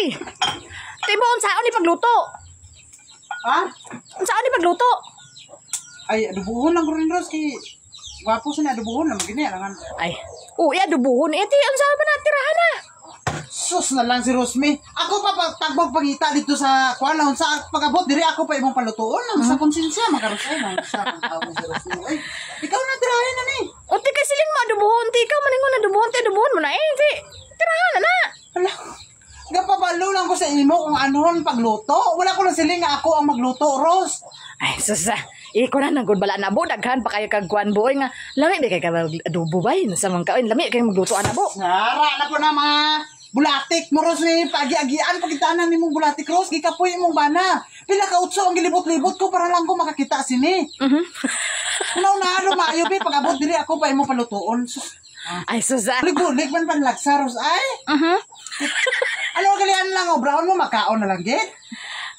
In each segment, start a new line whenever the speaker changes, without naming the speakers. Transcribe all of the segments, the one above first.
Uy. Timo unsaon ni pagluto?
Ha?
Unsaon ni pagluto?
Ay, adubuhon lang ko rin, Ros. Kay wapo sa na adubuhon lang. Magini, alangan.
Ay. Uy, adubuhon. Iti, unsaon ba na tirahan na?
Sus na lang si Rosmi. Ako pa tagbog pangita dito sa kuan lang sa pag-abot diri ako pa imong palutuon lang sa konsensya makarusay lang sa tawag si Rosmi. Ay, ikaw na tirahin na ni.
Unti kay siling mo adubuhon, ti ka maningon adubuhon mo na ti. Tirahan na.
Hala. Gapabalo lang ko sa imo kung anon pagluto. Wala ko lang siling nga ako ang magluto, Ros.
Ay, susa. Iko na nang gud bala na bo daghan pa kayo kag kuan boy nga. Lami ba kay ka adobo bay sa mga kain. Lami kay magluto ana bo.
Nara na po na mga bulatik mo, Ros, ni pagi-agian pagkitaanan ni mong bulatik, Ros. Gikapoy mong bana. Pila ka utso ang gilibot-libot ko para lang ko makakita sini. Una-una, maayo, pag-abot diri ako pa imong palutuon.
Ay, susa.
Bulig man panlagsa, Ros, ay. Ano galian lang, obrahon mo, makaon na lang, git.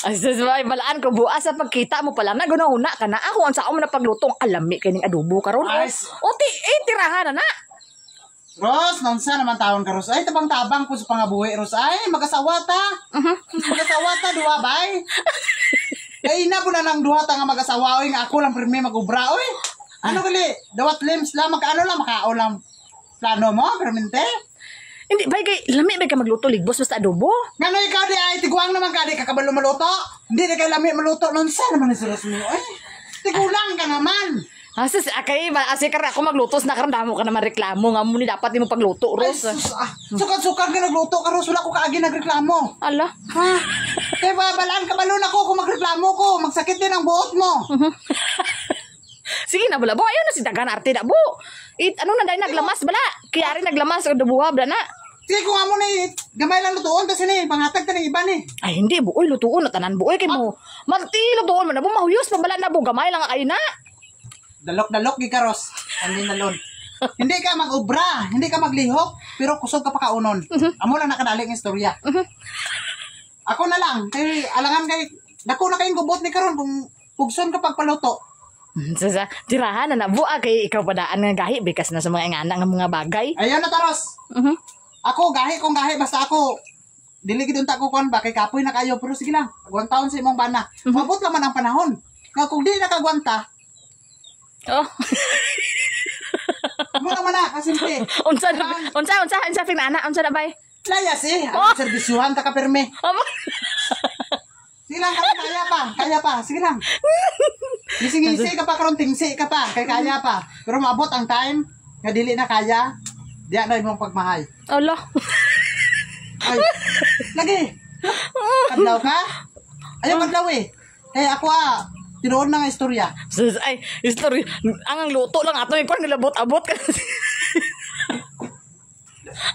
Ay, susay, balaan ko buas sa pagkita mo pa lang. Naguna-una ka na. Ako, ang saan mo na paglutong alami kaning adobo karon. O, tirahan na.
Ros, nonsa naman tawon ka, Ros. Ay, tabang-tabang po sa pangabuhi, Ros. Ay, mag-asawa ta. Mag-asawa ta, duwa, bay. Kaya ina po na ng duha ta nga mag-asawa, oy, nga ako lang primi mag-ubra, oy. Ano gali? Dawat limbs lang, makaano lang, makaon lang. Plano mo, permente?
Hindi, bay, kay lami ba ka magluto ligbos basta adobo?
Ngano ikaw di ay, tiguang naman ka, di kakabalo maluto? Hindi di kayo lami maluto, nonsa naman ni Ros mo, ay. Tigulang ka naman.
Asis, akay ba? Asi kara ako maglutos na karon damo ka naman reklamo nga mo ni dapat mo pagluto, Ros.
Ay, sukat-sukat ka nagluto ka, Ros. Wala ko kaagi nagreklamo.
Ala.
Ha? Kaya babalaan ka balon ako kung magreklamo ko. Magsakit din ang buot mo.
Sige na bala, bo. Ayaw na si dagan arte na, bo. Ano na dahil naglamas bala? Kaya rin naglamas o dabuha bala na.
Sige kung amo ni, gamay lang lutuon. Kasi ni, panghatag ka ng iba ni.
Ay, hindi, buoy, lutuon na tanan, buoy. Kay mo, magti, lutuon mo na, bo, mahuyos, pabala na, bo. Gamay lang ay na.
Dalok-dalok, Gikaros. Hindi nalon. Hindi ka mag-ubra, hindi ka maglihok, pero kusog ka pa kaunon. Amo lang nakadaling istorya. Ako na lang, kay alangan kay, dako na kayong gubot ni karon kung pugson ka pagpaluto.
Sa tirahan na nabuha kay ikaw padaan nga gahi bikas na sa mga ingana nga mga bagay.
Ayaw na, Taros. Ako, gahi kung gahi, basta ako, diligid unta ko kuan ba, kay kapoy na kayo, pero sige lang, 1 taon sa imong bana. Mabot naman ang panahon. Nga kung di nakagwanta,
Oh.
mo naman na, kasimple.
Unsa pinana, unsa na bay?
Layas eh, ang serbisyuhan ka perme. Sige lang, kaya pa, sige lang. Gising-gising ka pa, karon tingsi ka pa, kay kaya pa. Pero maabot ang time, nga dili na kaya, diya na imong pagmahay.
Allah.
Ay, lagi. Kadlaw ka? Ayaw kadlaw eh. Kaya ako tinuod na nga istorya.
Ay, history. Ang luto lang ato, ikaw nilabot-abot ka.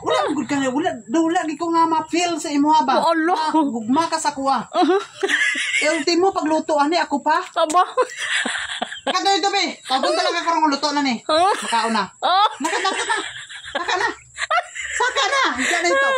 Wala, good ka nga. Wala, di ko nga ma-feel sa imo ba?
Allah.
Gugma ka sa kuha. Ultimo, pagluto, ani, ako pa.
Aba.
Kagay ito, be. Pagpunta lang ka karong luto na ni. Makao na. Naka na. Saka na. Ika na ito.